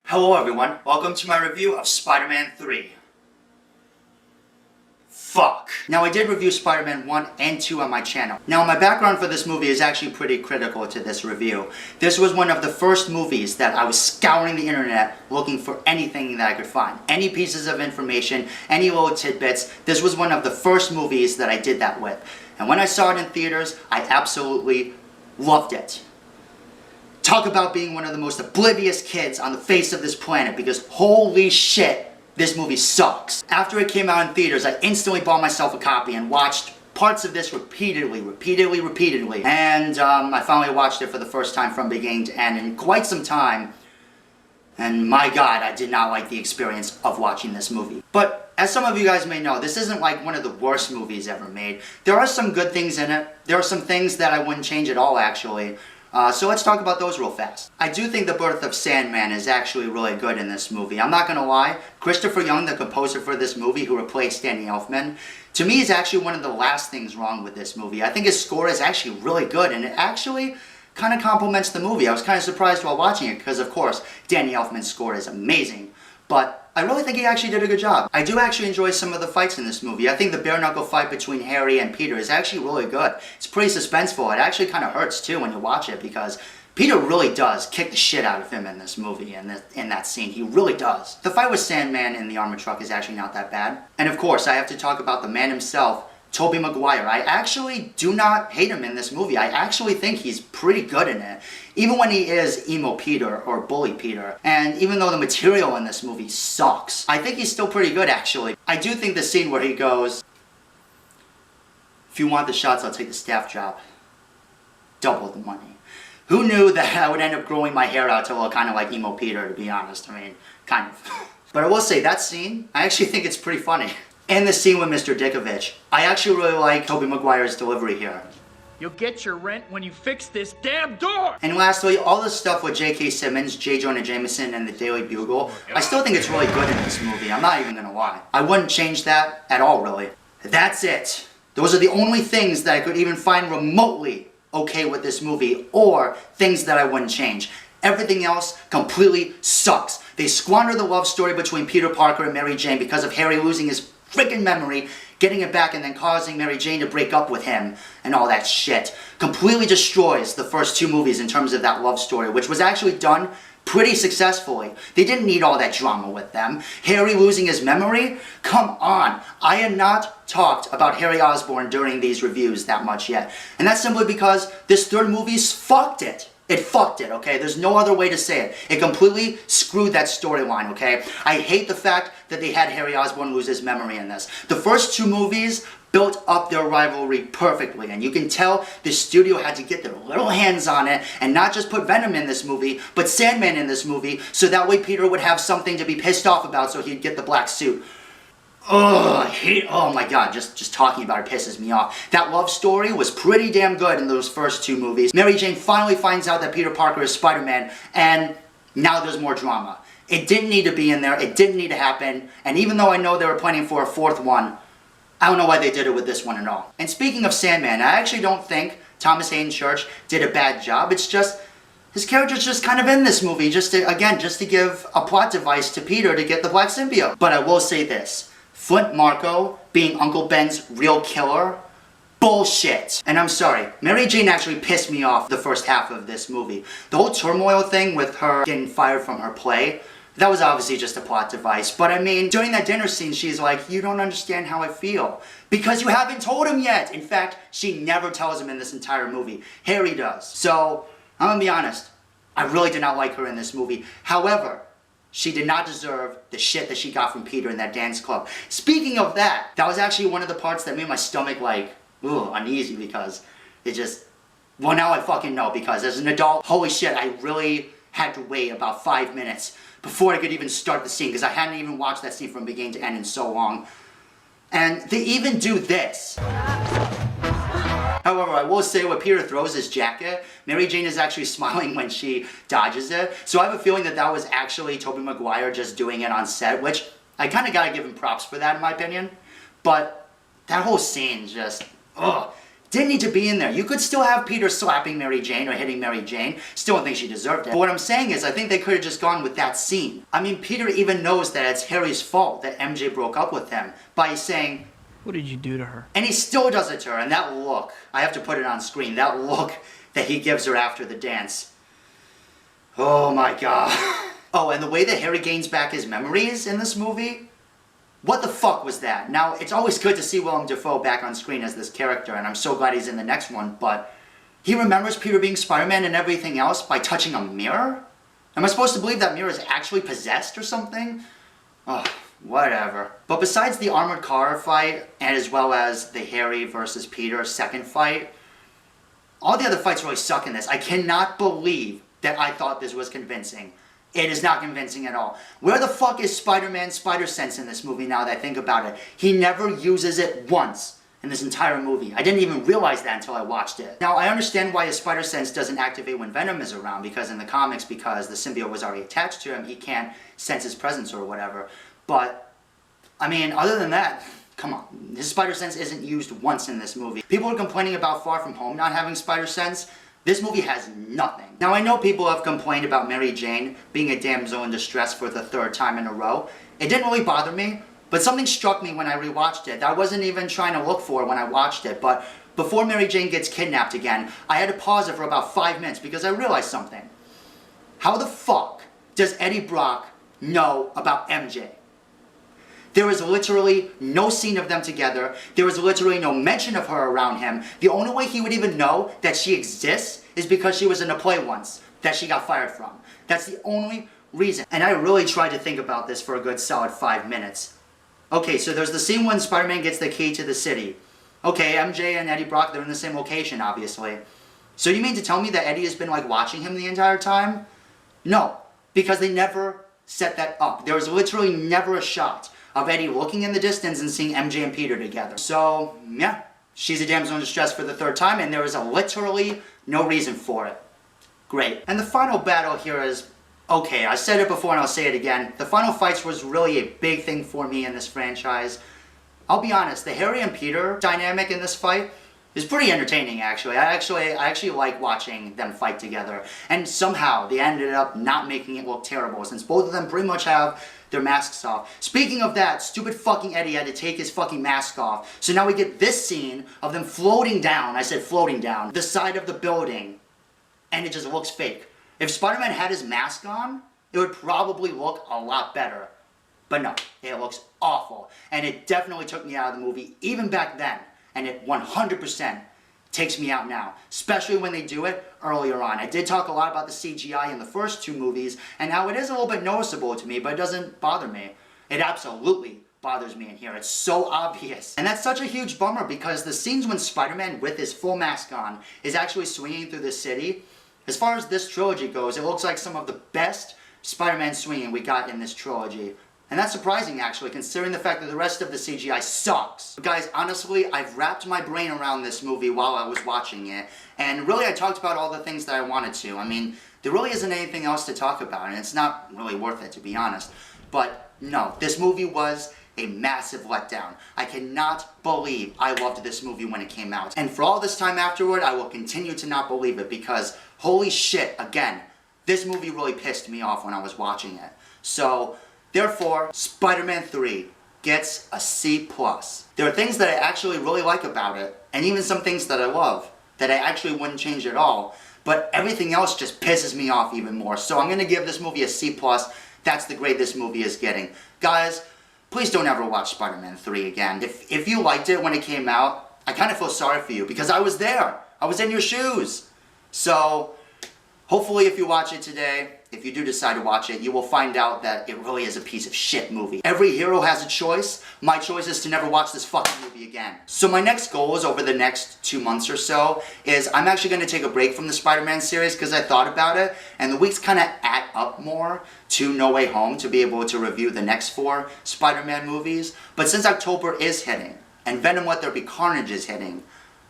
Hello everyone, welcome to my review of Spider-Man 3. Fuck. Now I did review Spider-Man 1 and 2 on my channel. Now my background for this movie is actually pretty critical to this review. This was one of the first movies that I was scouring the internet looking for anything that I could find. Any pieces of information, any little tidbits. This was one of the first movies that I did that with. And when I saw it in theaters, I absolutely loved it. Talk about being one of the most oblivious kids on the face of this planet, because holy shit, this movie sucks. After it came out in theaters, I instantly bought myself a copy and watched parts of this repeatedly. And I finally watched it for the first time from beginning to end in quite some time. And my god, I did not like the experience of watching this movie. But as some of you guys may know, this isn't like one of the worst movies ever made. There are some good things in it. There are some things that I wouldn't change at all, actually. So let's talk about those real fast. I do think the birth of Sandman is actually really good in this movie. I'm not gonna lie, Christopher Young, the composer for this movie who replaced Danny Elfman, to me is actually one of the last things wrong with this movie. I think his score is actually really good, and it actually kind of complements the movie. I was kind of surprised while watching it, because of course, Danny Elfman's score is amazing. But I really think he actually did a good job. I do actually enjoy some of the fights in this movie. I think the bare-knuckle fight between Harry and Peter is actually really good. It's pretty suspenseful. It actually kind of hurts too when you watch it, because Peter really does kick the shit out of him in this movie, in that scene. He really does. The fight with Sandman in the armored truck is actually not that bad. And of course, I have to talk about the man himself, Tobey Maguire. I actually do not hate him in this movie. I actually think he's pretty good in it. Even when he is emo Peter or bully Peter. And even though the material in this movie sucks, I think he's still pretty good actually. I do think the scene where he goes, "If you want the shots, I'll take the staff job. Double the money." Who knew that I would end up growing my hair out to look kind of like emo Peter, to be honest? I mean, kind of. But I will say, that scene, I actually think it's pretty funny. And the scene with Mr. Dickovich. I actually really like Tobey Maguire's delivery here. "You'll get your rent when you fix this damn door!" And lastly, all the stuff with J.K. Simmons, J. Jonah Jameson, and the Daily Bugle, I still think it's really good in this movie. I'm not even gonna lie. I wouldn't change that at all, really. That's it. Those are the only things that I could even find remotely okay with this movie, or things that I wouldn't change. Everything else completely sucks. They squander the love story between Peter Parker and Mary Jane because of Harry losing his freaking memory, getting it back, and then causing Mary Jane to break up with him, and all that shit. Completely destroys the first two movies in terms of that love story, which was actually done pretty successfully. They didn't need all that drama with them. Harry losing his memory? Come on. I had not talked about Harry Osborn during these reviews that much yet. And that's simply because this third movie's fucked it. It fucked it, okay? There's no other way to say it. It completely screwed that storyline, okay? I hate the fact that they had Harry Osborn lose his memory in this. The first two movies built up their rivalry perfectly, and you can tell the studio had to get their little hands on it and not just put Venom in this movie, but Sandman in this movie, so that way Peter would have something to be pissed off about, so he'd get the black suit. Oh my god, just talking about it pisses me off. That love story was pretty damn good in those first two movies. Mary Jane finally finds out that Peter Parker is Spider-Man, and now there's more drama. It didn't need to be in there, it didn't need to happen, and even though I know they were planning for a fourth one, I don't know why they did it with this one at all. And speaking of Sandman, I actually don't think Thomas Hayden Church did a bad job. It's just, his character's just kind of in this movie, just to give a plot device to Peter to get the black symbiote. But I will say this. Flint Marko being Uncle Ben's real killer? Bullshit! And I'm sorry, Mary Jane actually pissed me off the first half of this movie. The whole turmoil thing with her getting fired from her play, that was obviously just a plot device. But I mean, during that dinner scene, she's like, "You don't understand how I feel. Because you haven't told him yet!" In fact, she never tells him in this entire movie. Harry does. So, I'm gonna be honest, I really did not like her in this movie. However, she did not deserve the shit that she got from Peter in that dance club. Speaking of that, that was actually one of the parts that made my stomach like, uneasy, because it just, well, now I fucking know, because as an adult, holy shit, I really had to wait about 5 minutes before I could even start the scene, because I hadn't even watched that scene from beginning to end in so long. And they even do this. However, I will say when Peter throws his jacket, Mary Jane is actually smiling when she dodges it. So I have a feeling that that was actually Tobey Maguire just doing it on set, which I kind of gotta give him props for that in my opinion. But that whole scene just, Didn't need to be in there. You could still have Peter slapping Mary Jane or hitting Mary Jane. Still don't think she deserved it. But what I'm saying is I think they could have just gone with that scene. I mean, Peter even knows that it's Harry's fault that MJ broke up with him by saying, "What did you do to her?" And he still does it to her. And that look, I have to put it on screen, that look that he gives her after the dance. Oh my god. Oh, and the way that Harry gains back his memories in this movie, what the fuck was that? Now, it's always good to see Willem Dafoe back on screen as this character, and I'm so glad he's in the next one, but he remembers Peter being Spider-Man and everything else by touching a mirror? Am I supposed to believe that mirror is actually possessed or something? Oh, whatever. But besides the armored car fight, and as well as the Harry versus Peter second fight, all the other fights really suck in this. I cannot believe that I thought this was convincing. It is not convincing at all. Where the fuck is Spider-Man's spider sense in this movie now that I think about it? He never uses it once in this entire movie. I didn't even realize that until I watched it. Now, I understand why his spider sense doesn't activate when Venom is around, because in the comics, because the symbiote was already attached to him, he can't sense his presence or whatever. But, I mean, other than that, come on. His spider sense isn't used once in this movie. People are complaining about Far From Home not having spider sense. This movie has nothing. Now, I know people have complained about Mary Jane being a damsel in distress for the third time in a row. It didn't really bother me, but something struck me when I rewatched it that I wasn't even trying to look for when I watched it. But before Mary Jane gets kidnapped again, I had to pause it for about 5 minutes because I realized something. How the fuck does Eddie Brock know about MJ? There is literally no scene of them together. There is literally no mention of her around him. The only way he would even know that she exists is because she was in a play once that she got fired from. That's the only reason. And I really tried to think about this for a good solid 5 minutes. Okay, so there's the scene when Spider-Man gets the key to the city. Okay, MJ and Eddie Brock, they're in the same location, obviously. So you mean to tell me that Eddie has been, like, watching him the entire time? No, because they never set that up. There was literally never a shot of Eddie looking in the distance and seeing MJ and Peter together. So, yeah, she's a damsel in distress for the third time, and there is literally no reason for it. Great. And the final battle here is, okay, I said it before and I'll say it again. The final fights was really a big thing for me in this franchise. I'll be honest, the Harry and Peter dynamic in this fight is pretty entertaining, actually. I actually like watching them fight together. And somehow, they ended up not making it look terrible, since both of them pretty much have their masks off. Speaking of that, stupid fucking Eddie had to take his fucking mask off. So now we get this scene of them floating down, I said floating down, the side of the building, and it just looks fake. If Spider-Man had his mask on, it would probably look a lot better. But no, it looks awful. And it definitely took me out of the movie, even back then. And it 100% takes me out now, especially when they do it earlier on. I did talk a lot about the CGI in the first two movies, and now it is a little bit noticeable to me, but it doesn't bother me. It absolutely bothers me in here. It's so obvious. And that's such a huge bummer, because the scenes when Spider-Man with his full mask on is actually swinging through the city, as far as this trilogy goes, it looks like some of the best Spider-Man swinging we got in this trilogy. And that's surprising, actually, considering the fact that the rest of the CGI sucks. But guys, honestly, I've wrapped my brain around this movie while I was watching it, and really I talked about all the things that I wanted to. I mean, there really isn't anything else to talk about, and it's not really worth it, to be honest. But no, this movie was a massive letdown. I cannot believe I loved this movie when it came out. And for all this time afterward, I will continue to not believe it, because holy shit, again, this movie really pissed me off when I was watching it. So, therefore, Spider-Man 3 gets a C+. There are things that I actually really like about it, and even some things that I love, that I actually wouldn't change at all, but everything else just pisses me off even more. So I'm going to give this movie a C+. That's the grade this movie is getting. Guys, please don't ever watch Spider-Man 3 again. If you liked it when it came out, I kind of feel sorry for you, because I was there. I was in your shoes. So, hopefully if you watch it today, if you do decide to watch it, you will find out that it really is a piece of shit movie. Every hero has a choice. My choice is to never watch this fucking movie again. So my next goal is over the next 2 months or so is I'm actually going to take a break from the Spider-Man series, because I thought about it, and the weeks kind of add up more to No Way Home to be able to review the next 4 Spider-Man movies. But since October is hitting, and Venom Let There Be Carnage is hitting,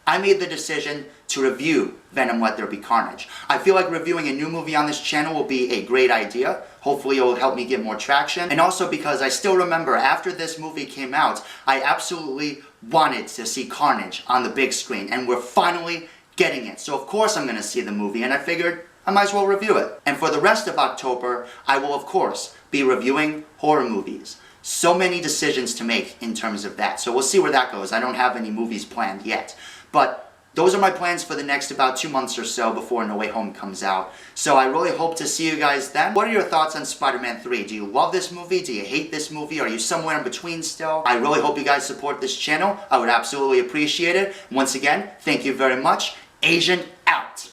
I made the decision to review Venom Let There Be Carnage. I feel like reviewing a new movie on this channel will be a great idea. Hopefully it will help me get more traction. And also because I still remember after this movie came out, I absolutely wanted to see Carnage on the big screen, and we're finally getting it. So of course I'm going to see the movie, and I figured I might as well review it. And for the rest of October, I will of course be reviewing horror movies. So many decisions to make in terms of that. So we'll see where that goes. I don't have any movies planned yet. But those are my plans for the next about 2 months or so before No Way Home comes out. So I really hope to see you guys then. What are your thoughts on Spider-Man 3? Do you love this movie? Do you hate this movie? Are you somewhere in between still? I really hope you guys support this channel. I would absolutely appreciate it. Once again, thank you very much. Asian out.